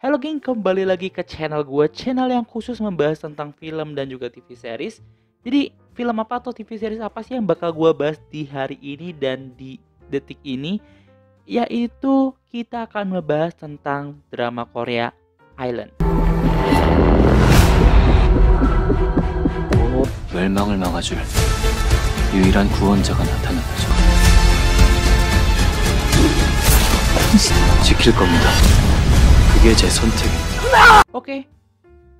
Halo geng, kembali lagi ke channel gue, channel yang khusus membahas tentang film dan juga TV series. Jadi film apa atau TV series apa sih yang bakal gue bahas di hari ini dan di detik ini? Yaitu kita akan membahas tentang drama Korea Island. 멸망을 막아줄 유일한 구원자가 나타났죠. 지킬 겁니다. 그게 제 선택입니다. Oke,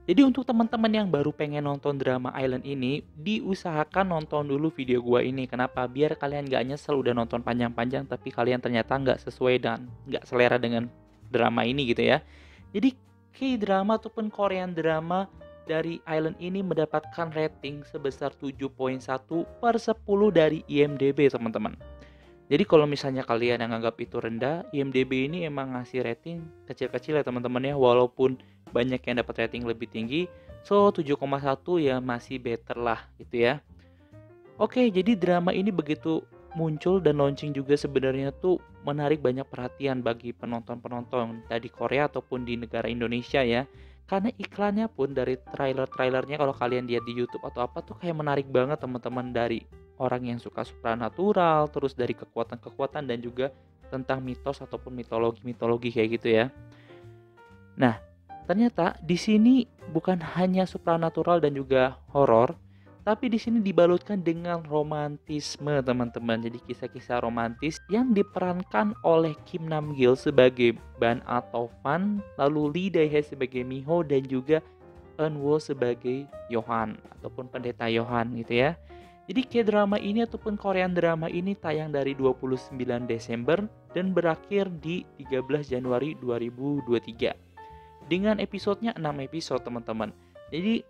jadi untuk teman-teman yang baru pengen nonton drama Island ini, diusahakan nonton dulu video gua ini. Kenapa? Biar kalian gak nyesel udah nonton panjang-panjang tapi kalian ternyata nggak sesuai dan nggak selera dengan drama ini gitu ya. Jadi K-drama ataupun Korean drama dari Island ini mendapatkan rating sebesar 7,1/10 dari IMDb, teman-teman. Jadi kalau misalnya kalian yang anggap itu rendah, IMDb ini emang ngasih rating kecil-kecil ya teman-teman ya, walaupun banyak yang dapat rating lebih tinggi. So 7,1 ya masih better lah gitu ya. Oke, jadi drama ini begitu muncul dan launching juga sebenarnya tuh menarik banyak perhatian bagi penonton-penonton dari Korea ataupun di negara Indonesia ya. Karena iklannya pun dari trailer-trailernya kalau kalian lihat di YouTube atau apa tuh kayak menarik banget teman-teman, dari orang yang suka supranatural, terus dari kekuatan-kekuatan dan juga tentang mitos ataupun mitologi-mitologi kayak gitu ya. Nah, ternyata di sini bukan hanya supranatural dan juga horor, tapi di sini dibalutkan dengan romantisme, teman-teman. Jadi kisah-kisah romantis yang diperankan oleh Kim Nam Gil sebagai Ban atau Fan, lalu Lee Dae-hae sebagai Miho dan juga Eun Woo sebagai Yohan ataupun pendeta Yohan gitu ya. Jadi K-drama ini ataupun Korean drama ini tayang dari 29 Desember dan berakhir di 13 Januari 2023. Dengan episodenya 6 episode, teman-teman. Jadi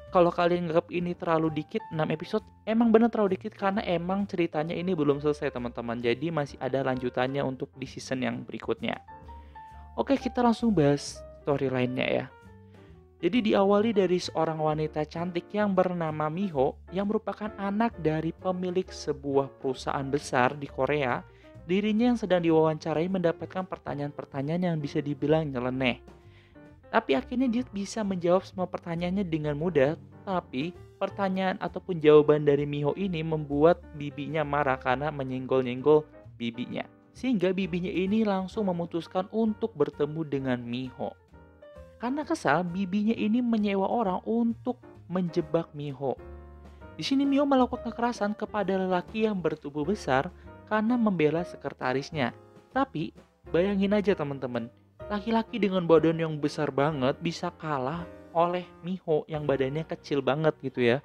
kalau kalian nganggap ini terlalu dikit, 6 episode emang bener terlalu dikit karena emang ceritanya ini belum selesai, teman-teman. Jadi masih ada lanjutannya untuk di season yang berikutnya. Oke, kita langsung bahas storyline-nya ya. Jadi diawali dari seorang wanita cantik yang bernama Miho yang merupakan anak dari pemilik sebuah perusahaan besar di Korea. Dirinya yang sedang diwawancarai mendapatkan pertanyaan-pertanyaan yang bisa dibilang nyeleneh. Tapi akhirnya dia bisa menjawab semua pertanyaannya dengan mudah. Tapi pertanyaan ataupun jawaban dari Miho ini membuat bibinya marah karena menyenggol-nyenggol bibinya. Sehingga bibinya ini langsung memutuskan untuk bertemu dengan Miho. Karena kesal, bibinya ini menyewa orang untuk menjebak Miho. Di sini Miho melakukan kekerasan kepada lelaki yang bertubuh besar karena membela sekretarisnya. Tapi bayangin aja teman-teman, laki-laki dengan badan yang besar banget bisa kalah oleh Miho yang badannya kecil banget gitu ya.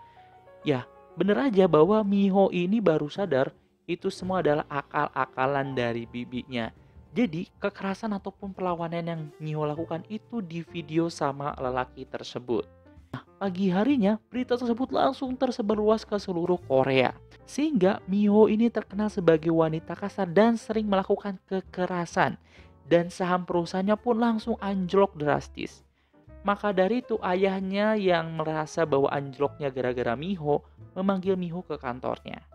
Ya, bener aja bahwa Miho ini baru sadar itu semua adalah akal-akalan dari bibinya. Jadi kekerasan ataupun perlawanan yang Miho lakukan itu di video sama lelaki tersebut. Nah, pagi harinya berita tersebut langsung tersebar luas ke seluruh Korea. Sehingga Miho ini terkenal sebagai wanita kasar dan sering melakukan kekerasan. Dan saham perusahaannya pun langsung anjlok drastis. Maka dari itu ayahnya yang merasa bahwa anjloknya gara-gara Miho memanggil Miho ke kantornya.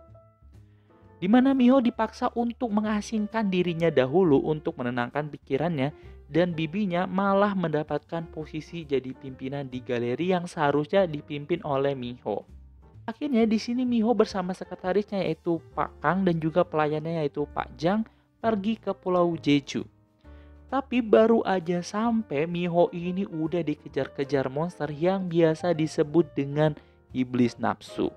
Di mana Miho dipaksa untuk mengasingkan dirinya dahulu untuk menenangkan pikirannya, dan bibinya malah mendapatkan posisi jadi pimpinan di galeri yang seharusnya dipimpin oleh Miho. Akhirnya di sini Miho bersama sekretarisnya yaitu Pak Kang dan juga pelayannya yaitu Pak Jang pergi ke Pulau Jeju. Tapi baru aja sampai, Miho ini udah dikejar-kejar monster yang biasa disebut dengan iblis nafsu.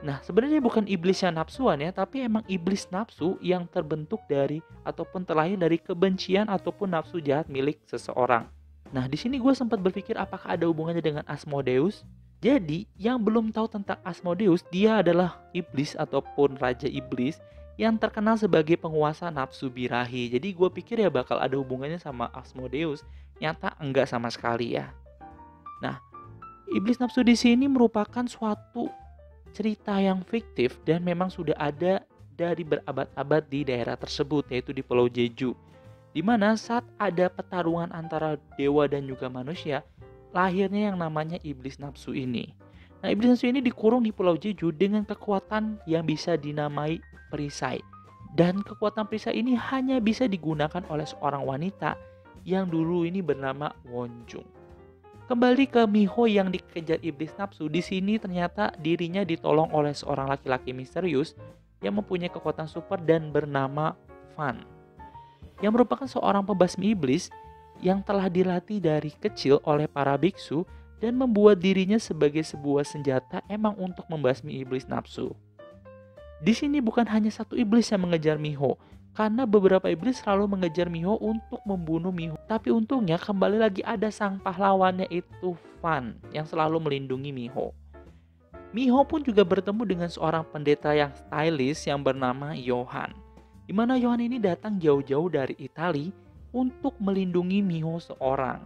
Nah, sebenarnya bukan iblis yang nafsuan ya, tapi emang iblis nafsu yang terbentuk dari ataupun terlahir dari kebencian ataupun nafsu jahat milik seseorang. Nah, di sini gue sempat berpikir apakah ada hubungannya dengan Asmodeus. Jadi, yang belum tahu tentang Asmodeus, dia adalah iblis ataupun raja iblis yang terkenal sebagai penguasa nafsu birahi. Jadi gue pikir ya bakal ada hubungannya sama Asmodeus. Nyata enggak sama sekali ya. Nah, iblis nafsu di sini merupakan suatu cerita yang fiktif dan memang sudah ada dari berabad-abad di daerah tersebut, yaitu di Pulau Jeju. Di mana saat ada pertarungan antara dewa dan juga manusia, lahirnya yang namanya iblis nafsu ini. Nah, iblis nafsu ini dikurung di Pulau Jeju dengan kekuatan yang bisa dinamai perisai. Dan kekuatan perisai ini hanya bisa digunakan oleh seorang wanita yang dulu ini bernama Wonjung. Kembali ke Miho yang dikejar iblis nafsu, di sini ternyata dirinya ditolong oleh seorang laki-laki misterius yang mempunyai kekuatan super dan bernama Fan, yang merupakan seorang pembasmi iblis yang telah dilatih dari kecil oleh para biksu dan membuat dirinya sebagai sebuah senjata emang untuk membasmi iblis nafsu. Di sini bukan hanya satu iblis yang mengejar Miho, karena beberapa iblis selalu mengejar Miho untuk membunuh Miho. Tapi untungnya kembali lagi ada sang pahlawannya itu Fan yang selalu melindungi Miho. Miho pun juga bertemu dengan seorang pendeta yang stylish yang bernama Johan. Di mana Johan ini datang jauh-jauh dari Italia untuk melindungi Miho seorang.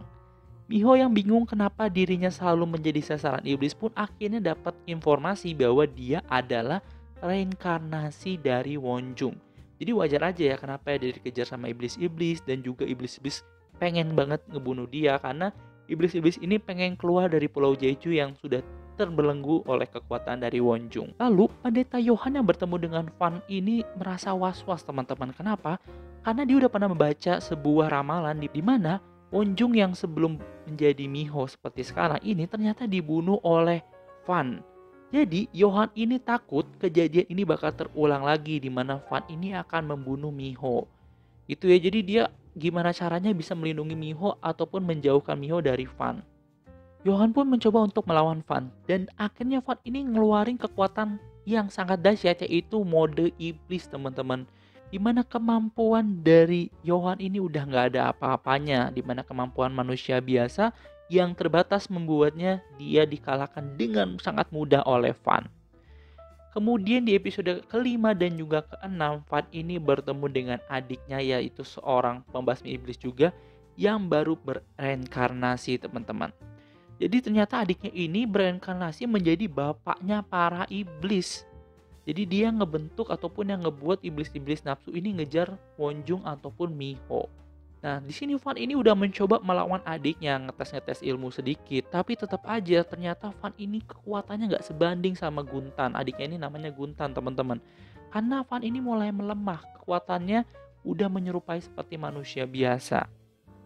Miho yang bingung kenapa dirinya selalu menjadi sasaran iblis pun akhirnya dapat informasi bahwa dia adalah reinkarnasi dari Wonjung. Jadi wajar aja ya kenapa dia dikejar sama iblis-iblis dan juga iblis-iblis pengen banget ngebunuh dia, karena iblis-iblis ini pengen keluar dari Pulau Jeju yang sudah terbelenggu oleh kekuatan dari Wonjung. Lalu pendeta Johan yang bertemu dengan Fan ini merasa was-was teman-teman. Kenapa? Karena dia udah pernah membaca sebuah ramalan di mana Wonjung yang sebelum menjadi Miho seperti sekarang ini ternyata dibunuh oleh Fan. Jadi Johan ini takut kejadian ini bakal terulang lagi di mana Fan ini akan membunuh Miho. Itu ya, jadi dia gimana caranya bisa melindungi Miho ataupun menjauhkan Miho dari Fan. Johan pun mencoba untuk melawan Fan dan akhirnya Fan ini ngeluarin kekuatan yang sangat dahsyat, yaitu mode iblis teman-teman. Dimana kemampuan dari Johan ini udah nggak ada apa-apanya, dimana kemampuan manusia biasa yang terbatas membuatnya dia dikalahkan dengan sangat mudah oleh Fan. Kemudian di episode kelima dan juga keenam, Fan ini bertemu dengan adiknya, yaitu seorang pembasmi iblis juga yang baru bereinkarnasi teman-teman. Jadi ternyata adiknya ini bereinkarnasi menjadi bapaknya para iblis. Jadi dia ngebentuk ataupun yang ngebuat iblis-iblis nafsu ini ngejar Wonjung ataupun Miho. Nah, di sini Fan ini udah mencoba melawan adiknya, ngetes ilmu sedikit, tapi tetap aja ternyata Fan ini kekuatannya nggak sebanding sama Guntan. Adiknya ini namanya Guntan, teman-teman. Karena Fan ini mulai melemah, kekuatannya udah menyerupai seperti manusia biasa.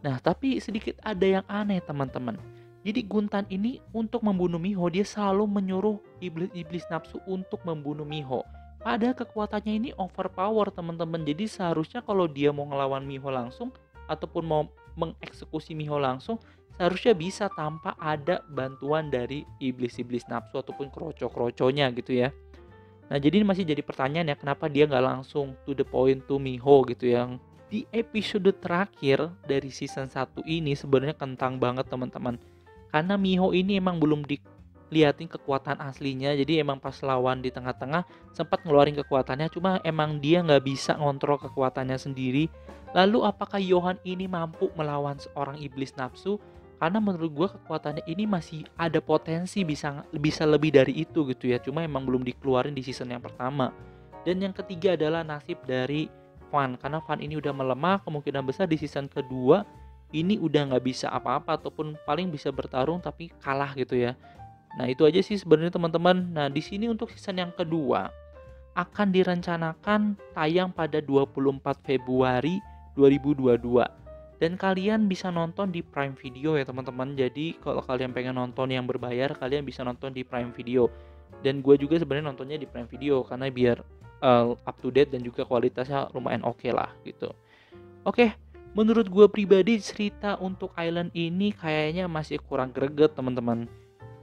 Nah, tapi sedikit ada yang aneh, teman-teman. Jadi Guntan ini untuk membunuh Miho dia selalu menyuruh iblis-iblis nafsu untuk membunuh Miho. Padahal kekuatannya ini overpower teman-teman. Jadi seharusnya kalau dia mau ngelawan Miho langsung ataupun mau mengeksekusi Miho langsung, seharusnya bisa tanpa ada bantuan dari iblis-iblis nafsu ataupun kroco-kroconya gitu ya. Nah jadi ini masih jadi pertanyaan ya, kenapa dia nggak langsung to the point to Miho gitu ya. Di episode terakhir dari season 1 ini sebenarnya kentang banget teman-teman. Karena Miho ini emang belum diliatin kekuatan aslinya. Jadi emang pas lawan di tengah-tengah sempat ngeluarin kekuatannya, cuma emang dia nggak bisa ngontrol kekuatannya sendiri. Lalu apakah Johan ini mampu melawan seorang iblis nafsu? Karena menurut gue kekuatannya ini masih ada potensi bisa lebih dari itu gitu ya. Cuma emang belum dikeluarin di season yang pertama. Dan yang ketiga adalah nasib dari Fan. Karena Fan ini udah melemah, kemungkinan besar di season kedua ini udah nggak bisa apa-apa ataupun paling bisa bertarung tapi kalah gitu ya. Nah itu aja sih sebenarnya teman-teman. Nah di sini untuk season yang kedua akan direncanakan tayang pada 24 Februari 2022 dan kalian bisa nonton di Prime Video ya teman-teman. Jadi kalau kalian pengen nonton yang berbayar, kalian bisa nonton di Prime Video. Dan gue juga sebenarnya nontonnya di Prime Video karena biar up to date dan juga kualitasnya lumayan oke lah gitu. Oke. Menurut gue pribadi cerita untuk Island ini kayaknya masih kurang greget teman-teman.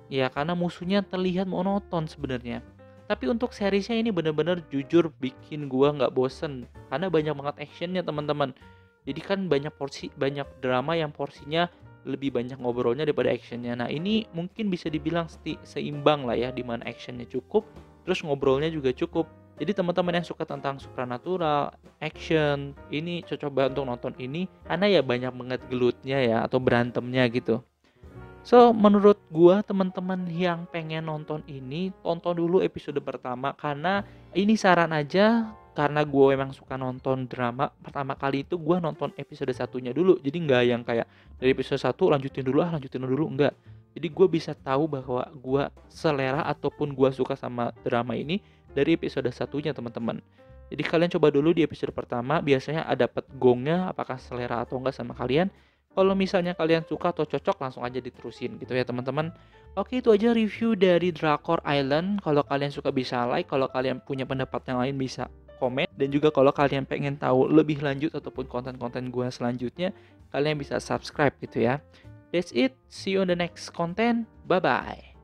Ya karena musuhnya terlihat monoton sebenarnya. Tapi untuk seriesnya ini benar-benar jujur bikin gue nggak bosen. Karena banyak banget actionnya teman-teman. Jadi kan banyak drama yang porsinya lebih banyak ngobrolnya daripada actionnya. Nah ini mungkin bisa dibilang seimbang lah ya, dimana actionnya cukup, terus ngobrolnya juga cukup. Jadi teman-teman yang suka tentang supranatural, action, ini cocok banget untuk nonton ini karena ya banyak banget gelutnya ya atau berantemnya gitu. So menurut gua teman-teman yang pengen nonton ini tonton dulu episode pertama, karena ini saran aja karena gue emang suka nonton drama. Pertama kali itu gua nonton episode satunya dulu, jadi nggak yang kayak dari episode 1 lanjutin dulu enggak. Jadi gue bisa tahu bahwa gue selera ataupun gue suka sama drama ini dari episode satunya teman-teman. Jadi kalian coba dulu di episode pertama, biasanya ada dapat gongnya apakah selera atau enggak sama kalian. Kalau misalnya kalian suka atau cocok, langsung aja diterusin gitu ya teman-teman. Oke, itu aja review dari Drakor Island. Kalau kalian suka bisa like, kalau kalian punya pendapat yang lain bisa komen. Dan juga kalau kalian pengen tahu lebih lanjut ataupun konten-konten gue selanjutnya, kalian bisa subscribe gitu ya. That's it, see you on the next content, bye-bye.